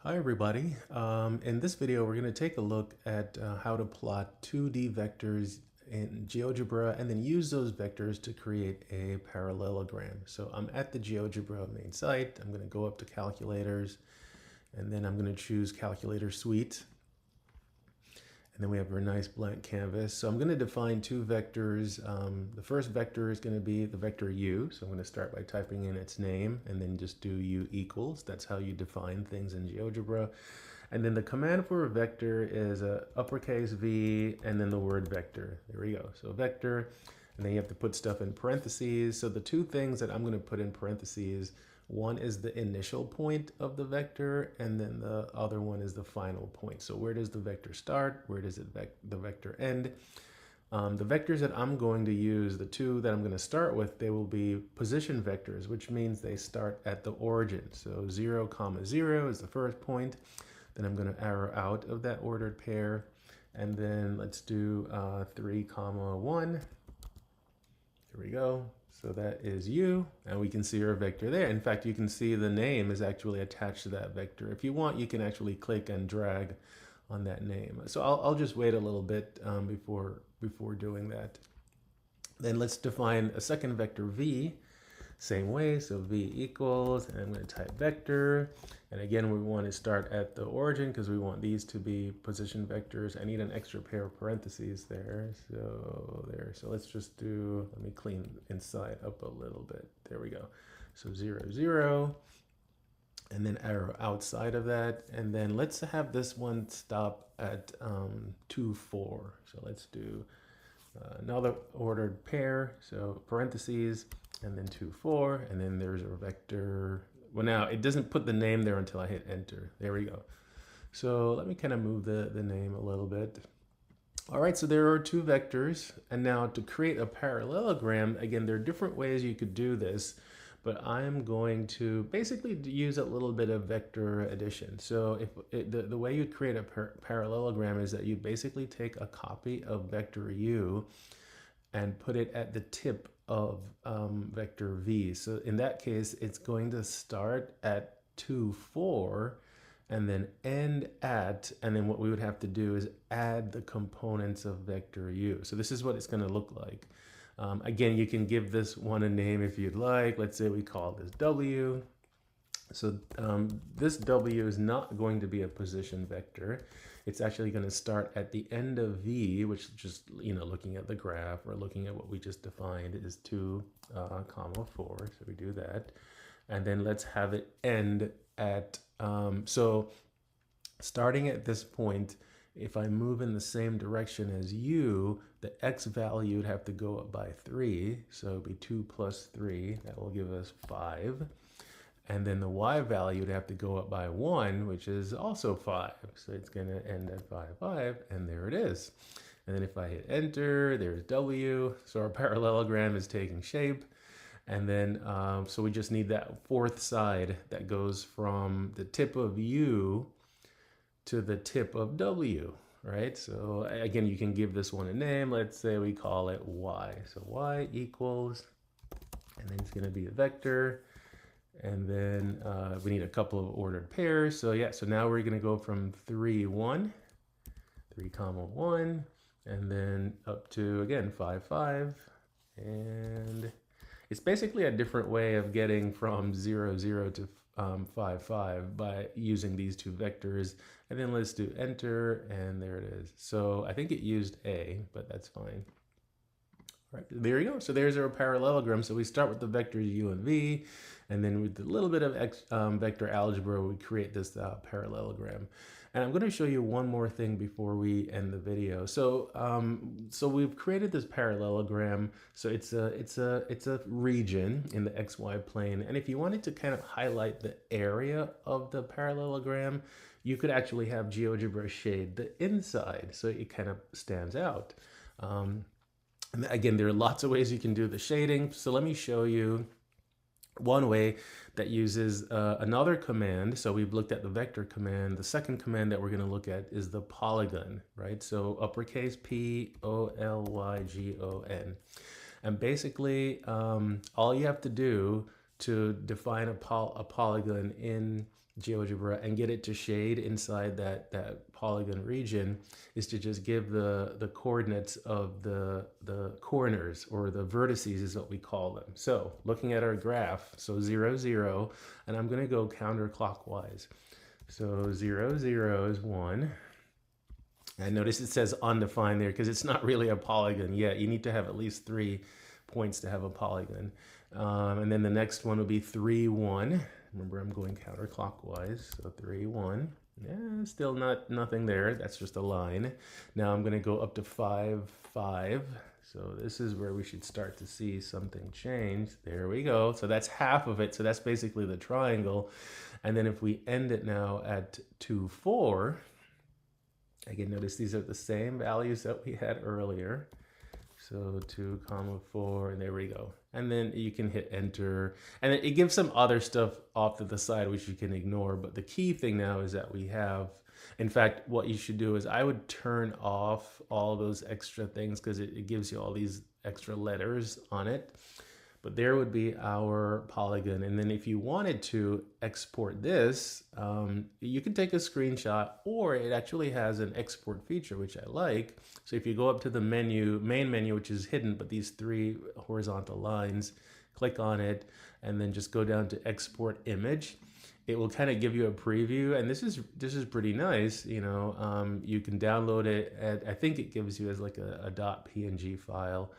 Hi everybody. In this video we're going to take a look at how to plot 2D vectors in GeoGebra and then use those vectors to create a parallelogram. So I'm at the GeoGebra main site. I'm going to go up to calculators and then I'm going to choose calculator suite. And then we have our nice blank canvas. So I'm going to define two vectors. The first vector is going to be the vector u. So I'm going to start by typing in its name and then just do u equals. That's how you define things in GeoGebra. And then the command for a vector is a uppercase V and then the word vector. There we go. So vector, and then you have to put stuff in parentheses. So the two things that I'm going to put in parentheses, one is the initial point of the vector, and then the other one is the final point. So where does the vector start? Where does the vector end? The vectors that I'm going to use, the two that I'm going to start with, they will be position vectors, which means they start at the origin. So 0, 0 is the first point. Then I'm going to arrow out of that ordered pair. And then let's do 3, 1. There we go. So that is u, and we can see our vector there. In fact, you can see the name is actually attached to that vector. If you want, you can actually click and drag on that name. So I'll just wait a little bit before doing that. Then let's define a second vector v. Same way, so v equals, and I'm going to type vector. And again, we want to start at the origin because we want these to be position vectors. I need an extra pair of parentheses there. So there. So let's just do, let me clean inside up a little bit. There we go. So 0, 0. And then arrow outside of that. And then let's have this one stop at 2, 4. So let's do another ordered pair. So parentheses. And then 2, 4, and then there's a vector. Well, now it doesn't put the name there until I hit enter. There we go. So let me kind of move the name a little bit. All right, so there are two vectors. And now to create a parallelogram, again, there are different ways you could do this, but I'm going to basically use a little bit of vector addition. So if the way you create a parallelogram is that you basically take a copy of vector u and put it at the tip of vector v. So in that case, it's going to start at 2, 4, and then end at, and then what we would have to do is add the components of vector u. So this is what it's going to look like. Again, you can give this one a name if you'd like. Let's say we call this w. So this w is not going to be a position vector. It's actually going to start at the end of v, which just, looking at the graph or looking at what we just defined is 2, 4. So we do that. And then let's have it end at, so starting at this point, if I move in the same direction as u, the x value would have to go up by 3. So it would be 2 plus 3. That will give us 5. And then the y value would have to go up by 1, which is also 5. So it's going to end at 5, 5, and there it is. And then if I hit enter, there's w. So our parallelogram is taking shape. And then, so we just need that fourth side that goes from the tip of u to the tip of w, right? So again, you can give this one a name. Let's say we call it y. So y equals, and then it's going to be a vector. And then we need a couple of ordered pairs. So yeah, so now we're gonna go from 3, 1, 3, 1, and then up to, again, 5, 5. And it's basically a different way of getting from 0, 0 to 5, 5 by using these two vectors. And then let's do enter, and there it is. So I think it used A, but that's fine. Right, there you go. So there's our parallelogram. So we start with the vectors u and v, and then with a little bit of vector algebra, we create this parallelogram. And I'm going to show you one more thing before we end the video. So so we've created this parallelogram. So it's a region in the xy plane. And if you wanted to kind of highlight the area of the parallelogram, you could actually have GeoGebra shade the inside, so it kind of stands out. And again, there are lots of ways you can do the shading. So let me show you one way that uses another command. So we've looked at the vector command. The second command that we're going to look at is the polygon, right? So uppercase P-O-L-Y-G-O-N. And basically, all you have to do to define a polygon in GeoGebra and get it to shade inside that polygon region is to just give the coordinates of the corners, or the vertices is what we call them. So looking at our graph, so 0, 0, and I'm going to go counterclockwise. So 0, 0 is 1. And notice it says undefined there because it's not really a polygon yet. You need to have at least 3 points to have a polygon. And then the next one will be 3, 1. Remember, I'm going counterclockwise, so 3, 1. Yeah, still nothing there. That's just a line. Now I'm going to go up to 5, 5. So this is where we should start to see something change. There we go. So that's half of it. So that's basically the triangle. And then if we end it now at 2, 4, again, notice these are the same values that we had earlier. So 2, 4, and there we go. And then you can hit enter. And it gives some other stuff off to the side, which you can ignore. But the key thing now is that we have, in fact, what you should do is I would turn off all those extra things because it gives you all these extra letters on it. But there would be our polygon. And then if you wanted to export this, you can take a screenshot, or it actually has an export feature, which I like. So if you go up to the menu, main menu, which is hidden, but these 3 horizontal lines, click on it, and then just go down to export image. It will kind of give you a preview, and this is pretty nice. You know, you can download it. I think it gives you as like a .png file.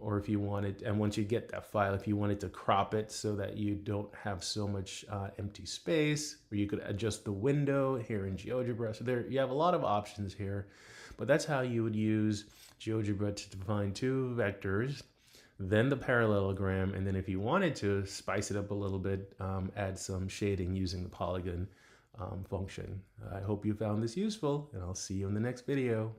Or if you wanted, and once you get that file, if you wanted to crop it so that you don't have so much empty space, or you could adjust the window here in GeoGebra. So there, you have a lot of options here, but that's how you would use GeoGebra to define 2 vectors, then the parallelogram, and then if you wanted to spice it up a little bit, add some shading using the polygon function. I hope you found this useful, and I'll see you in the next video.